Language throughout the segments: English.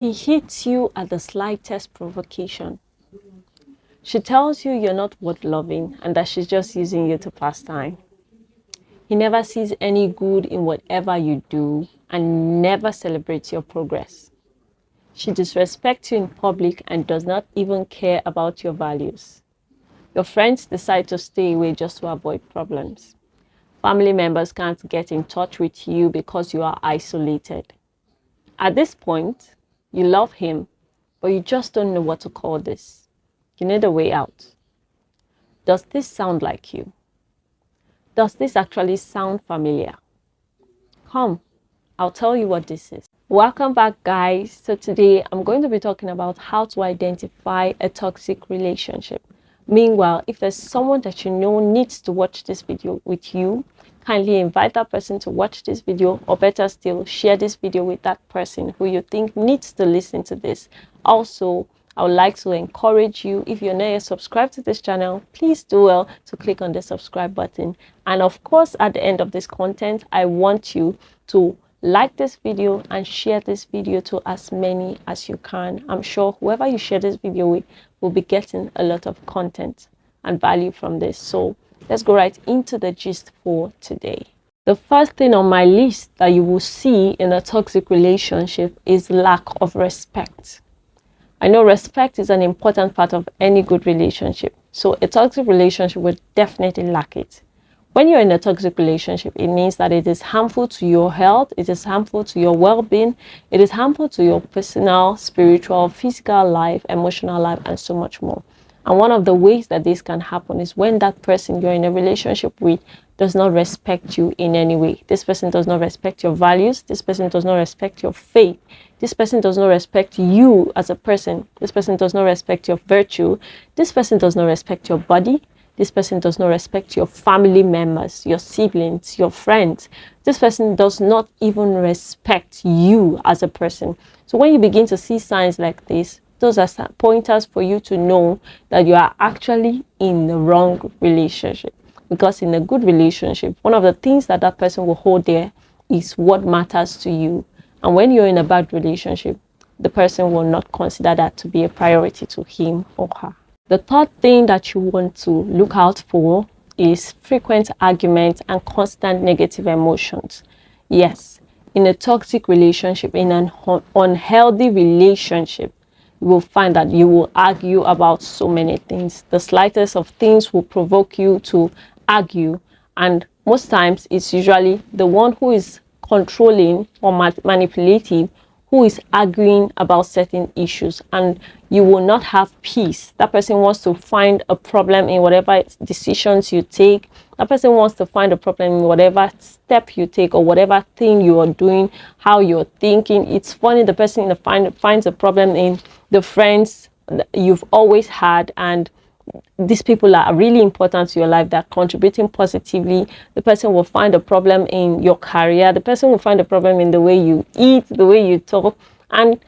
He hits you at the slightest provocation. She tells you you're not worth loving and that she's just using you to pass time. He never sees any good in whatever you do and never celebrates your progress. She disrespects you in public and does not even care about your values. Your friends decide to stay away just to avoid problems. Family members can't get in touch with you because you are isolated. At this point, you love him, but you just don't know what to call this. You need a way out. Does this sound like you? Does this actually sound familiar? Come, I'll tell you what this is. Welcome back, guys. So today I'm going to be talking about how to identify a toxic relationship. Meanwhile, if there's someone that you know needs to watch this video with you, kindly invite that person to watch this video, or better still, share this video with that person who you think needs to listen to this. Also, I would like to encourage you, if you're not yet subscribed to this channel, please do well to click on the subscribe button. And of course, at the end of this content, I want you to like this video and share this video to as many as you can. I'm sure whoever you share this video with will be getting a lot of content and value from this. So let's go right into the gist for today. The first thing on my list that you will see in a toxic relationship is lack of respect. I know respect is an important part of any good relationship. So a toxic relationship will definitely lack it. When you're in a toxic relationship, it means that it is harmful to your health, it is harmful to your well-being, it is harmful to your personal, spiritual, physical life, emotional life, and so much more. And one of the ways that this can happen is when that person you're in a relationship with does not respect you in any way. This person does not respect your values. This person does not respect your faith. This person does not respect you as a person. This person does not respect your virtue. This person does not respect your body. This person does not respect your family members, your siblings, your friends. This person does not even respect you as a person. So when you begin to see signs like this, those are pointers for you to know that you are actually in the wrong relationship. Because in a good relationship, one of the things that that person will hold there is what matters to you. And when you're in a bad relationship, the person will not consider that to be a priority to him or her. The third thing that you want to look out for is frequent arguments and constant negative emotions. Yes, in a toxic relationship, in an unhealthy relationship, you will find that you will argue about so many things. The slightest of things will provoke you to argue, and most times it's usually the one who is controlling or manipulative who is arguing about certain issues, and you will not have peace. That person wants to find a problem in whatever decisions you take. That person wants to find a problem in whatever step you take or whatever thing you are doing, how you're thinking. It's funny, the person finds a problem in the friends you've always had, and these people are really important to your life, they're contributing positively. The person will find a problem in your career. The person will find a problem in the way you eat, the way you talk. And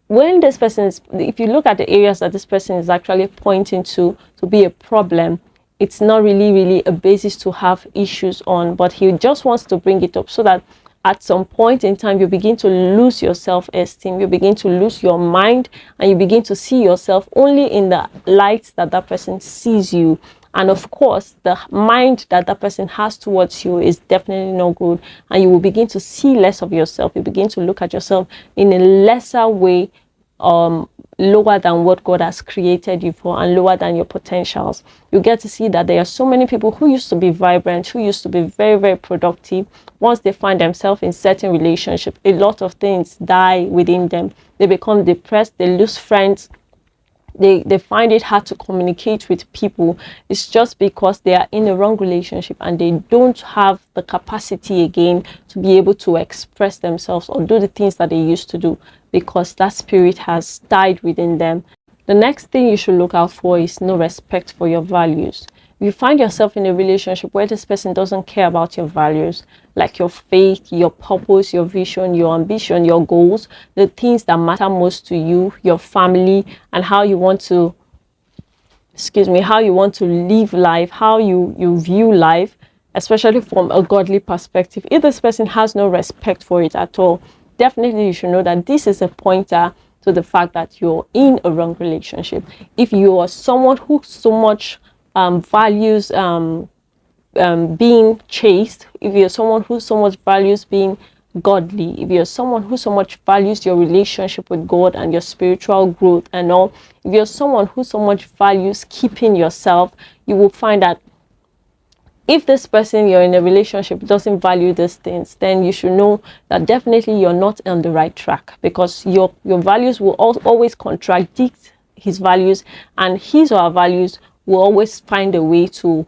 when this person is, if you look at the areas that this person is actually pointing to be a problem, it's not really a basis to have issues on, but he just wants to bring it up so that at some point in time, you begin to lose your self-esteem, you begin to lose your mind, and you begin to see yourself only in the light that that person sees you. And of course, the mind that that person has towards you is definitely not good. And you will begin to see less of yourself. You begin to look at yourself in a lesser way, lower than what God has created you for and lower than your potentials. You get to see that there are so many people who used to be vibrant, who used to be very productive. Once they find themselves in certain relationship, a lot of things die within them. They become depressed, they lose friends, they find it hard to communicate with people. It's just because they are in a wrong relationship and they don't have the capacity again to be able to express themselves or do the things that they used to do, because that spirit has died within them. The next thing you should look out for is no respect for your values. If you find yourself in a relationship where this person doesn't care about your values, like your faith, your purpose, your vision, your ambition, your goals, the things that matter most to you, your family, and how you want to, how you want to live life, how you view life, especially from a godly perspective. If this person has no respect for it at all, definitely you should know that this is a pointer to the fact that you're in a wrong relationship. If you are someone who so much values being chaste, if you're someone who so much values being godly, if you're someone who so much values your relationship with God and your spiritual growth and all, if you're someone who so much values keeping yourself, you will find that if this person you're in a relationship doesn't value these things, then you should know that definitely you're not on the right track, because your values will always contradict his values, and his or her values will always find a way to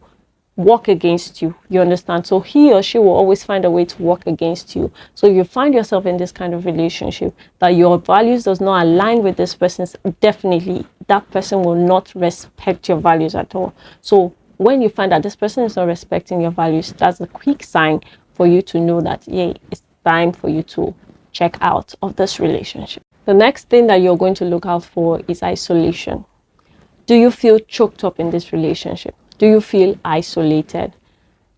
work against you. You understand? So he or she will always find a way to work against you. So if you find yourself in this kind of relationship that your values does not align with this person's, definitely that person will not respect your values at all. So when you find that this person is not respecting your values, that's a quick sign for you to know that, yeah, it's time for you to check out of this relationship. The next thing that you're going to look out for is isolation. Do you feel choked up in this relationship? Do you feel isolated?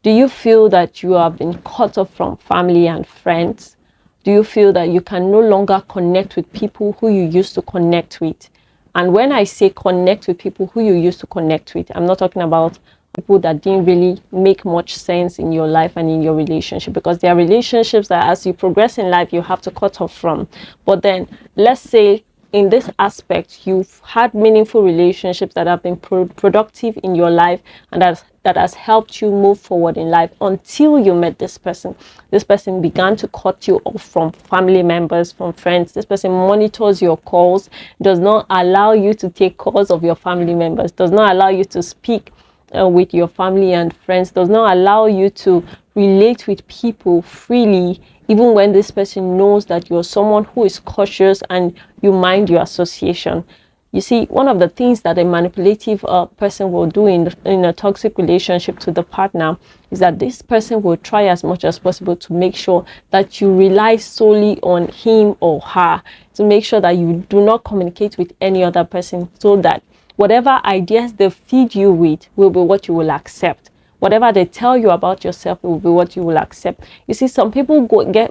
Do you feel that you have been cut off from family and friends? Do you feel that you can no longer connect with people who you used to connect with? And when I say connect with people who you used to connect with, I'm not talking about people that didn't really make much sense in your life and in your relationship, because there are relationships that as you progress in life, you have to cut off from. But then let's say in this aspect, you've had meaningful relationships that have been productive in your life, and that has helped you move forward in life until you met this person. This person began to cut you off from family members, from friends. This person monitors your calls, does not allow you to take calls of your family members, does not allow you to speak with your family and friends, does not allow you to relate with people freely, even when this person knows that you're someone who is cautious and you mind your association. You see, one of the things that a manipulative person will do in a toxic relationship to the partner is that this person will try as much as possible to make sure that you rely solely on him or her, to make sure that you do not communicate with any other person, so that whatever ideas they feed you with will be what you will accept. Whatever they tell you about yourself will be what you will accept. You see, some people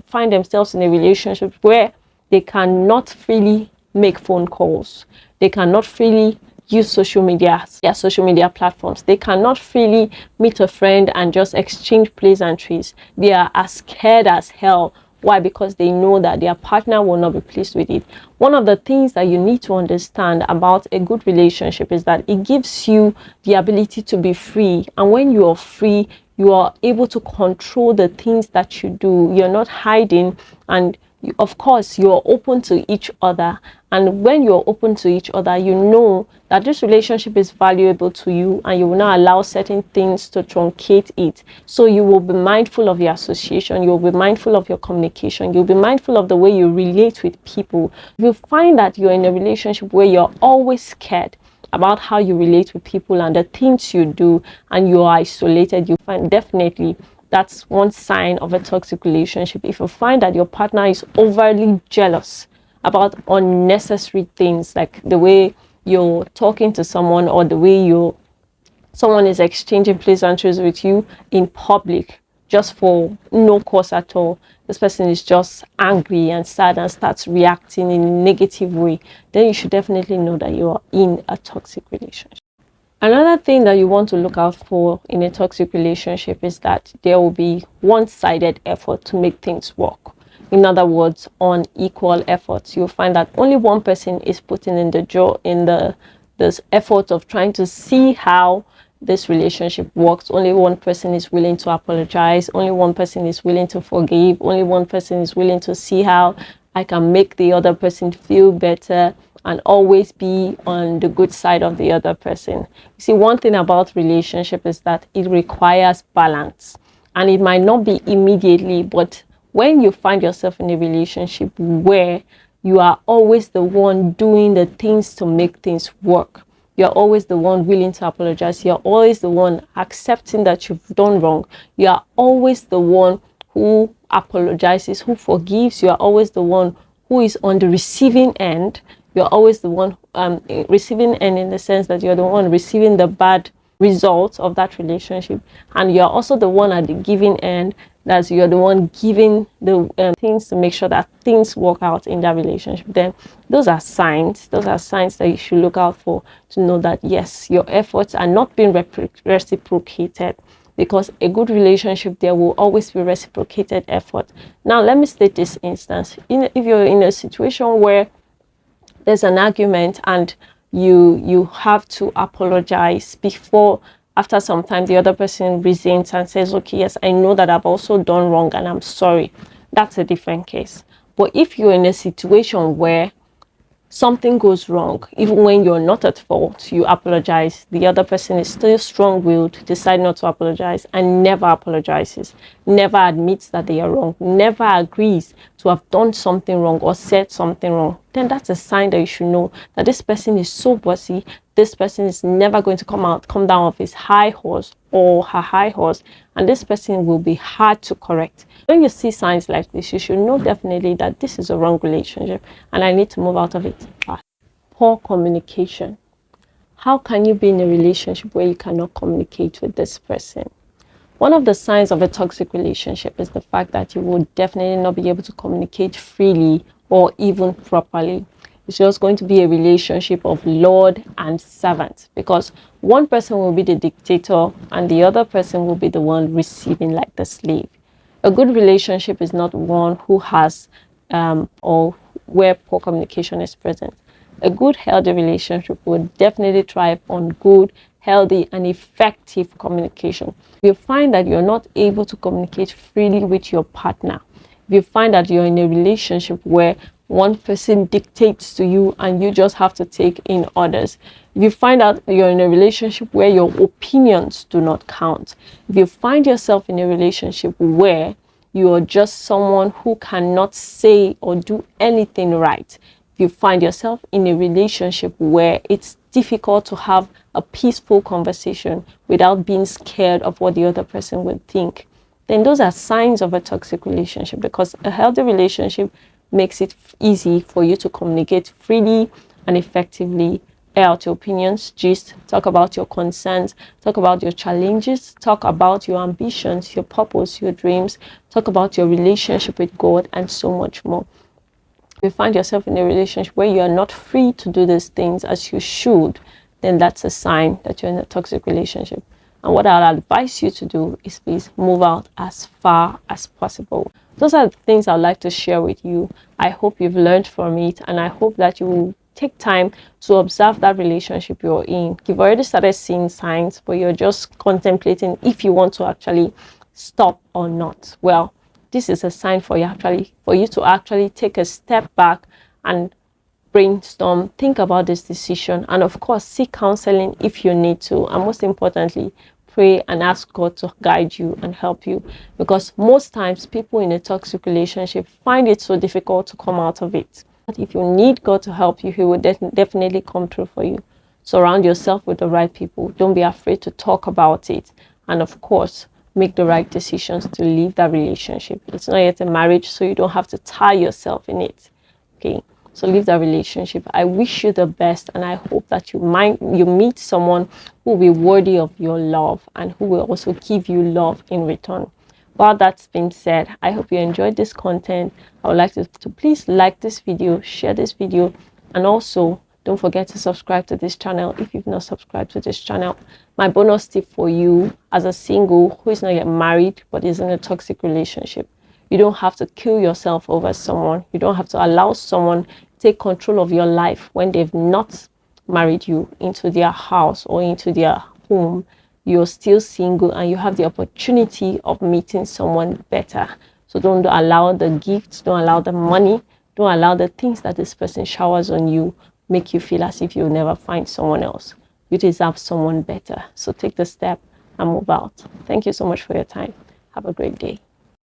find themselves in a relationship where they cannot freely make phone calls. They cannot freely use social media, their social media platforms. They cannot freely meet a friend and just exchange pleasantries. They are as scared as hell. Why? Because they know that their partner will not be pleased with it. One of the things that you need to understand about a good relationship is that it gives you the ability to be free. And when you are free, you are able to control the things that you do. You're not hiding, and of course, you're open to each other. And when you're open to each other, you know that this relationship is valuable to you, and you will not allow certain things to truncate it. So you will be mindful of your association, you'll be mindful of your communication, you'll be mindful of the way you relate with people. If you find that you're in a relationship where you're always scared about how you relate with people and the things you do, and you're isolated, you find definitely that's one sign of a toxic relationship. If you find that your partner is overly jealous about unnecessary things, like the way you're talking to someone, or the way someone is exchanging pleasantries with you in public just for no cause at all, this person is just angry and sad and starts reacting in a negative way, then you should definitely know that you are in a toxic relationship. Another thing that you want to look out for in a toxic relationship is that there will be one-sided effort to make things work. In other words, unequal efforts. You'll find that only one person is putting in this effort of trying to see how this relationship works. Only one person is willing to apologize. Only one person is willing to forgive. Only one person is willing to see how I can make the other person feel better, and always be on the good side of the other person. You see, one thing about relationship is that it requires balance, and it might not be immediately, but when you find yourself in a relationship where you are always the one doing the things to make things work, you're always the one willing to apologize, you're always the one accepting that you've done wrong, you are always the one who apologizes, who forgives, you are always the one who is on the receiving end. You're always the one receiving end, in the sense that you're the one receiving the bad results of that relationship, and you're also the one at the giving end That's you're the one giving the things to make sure that things work out in that relationship, then those are signs. Those are signs that you should look out for to know that yes, your efforts are not being reciprocated. Because a good relationship, there will always be reciprocated effort. Now, let me state this instance. If you're in a situation where there's an argument and you have to apologize before, after some time, the other person resents and says, okay, yes, I know that I've also done wrong and I'm sorry. That's a different case. But if you're in a situation where something goes wrong, even when you're not at fault, you apologize, the other person is still strong-willed, decide not to apologize, and never apologizes, never admits that they are wrong, never agrees to have done something wrong or said something wrong, then that's a sign that you should know that this person is so bossy. This person is never going to come down off his high horse or her high horse, and this person will be hard to correct. When you see signs like this, you should know definitely that this is a wrong relationship and I need to move out of it fast. Poor communication. How can you be in a relationship where you cannot communicate with this person? One of the signs of a toxic relationship is the fact that you will definitely not be able to communicate freely or even properly. It's just going to be a relationship of Lord and servant, because one person will be the dictator and the other person will be the one receiving like the slave. A good relationship is not one who has or where poor communication is present. A good, healthy relationship would definitely thrive on good, healthy, and effective communication. If you find that you're not able to communicate freely with your partner, if you find that you're in a relationship where one person dictates to you and you just have to take in orders, if you find out you're in a relationship where your opinions do not count, if you find yourself in a relationship where you are just someone who cannot say or do anything right, if you find yourself in a relationship where it's difficult to have a peaceful conversation without being scared of what the other person would think, then those are signs of a toxic relationship, because a healthy relationship makes it easy for you to communicate freely and effectively, air out your opinions, gist, talk about your concerns, talk about your challenges, talk about your ambitions, your purpose, your dreams, talk about your relationship with God, and so much more. If you find yourself in a relationship where you are not free to do these things as you should, then that's a sign that you're in a toxic relationship. And what I'll advise you to do is please move out as far as possible. Those are the things I'd like to share with you. I hope you've learned from it, and I hope that you will take time to observe that relationship you're in. You've already started seeing signs, but you're just contemplating if you want to actually stop or not. Well, this is a sign for you to actually take a step back and brainstorm, think about this decision, and of course seek counseling if you need to, and most importantly, pray and ask God to guide you and help you, because most times people in a toxic relationship find it so difficult to come out of it. But if you need God to help you, He will definitely come through for you. Surround yourself with the right people. Don't be afraid to talk about it, and of course make the right decisions to leave that relationship. It's not yet a marriage, so you don't have to tie yourself in it. Okay, so leave that relationship. I wish you the best, and I hope that you meet someone who will be worthy of your love and who will also give you love in return. While that's been said, I hope you enjoyed this content. I would like to please like this video, share this video, and also don't forget to subscribe to this channel if you've not subscribed to this channel. My bonus tip for you as a single who is not yet married but is in a toxic relationship: you don't have to kill yourself over someone. You don't have to allow someone take control of your life when they've not married you into their house or into their home. You're still single and you have the opportunity of meeting someone better. So don't allow the gifts, don't allow the money, don't allow the things that this person showers on you make you feel as if you'll never find someone else. You deserve someone better. So take the step and move out. Thank you so much for your time. Have a great day.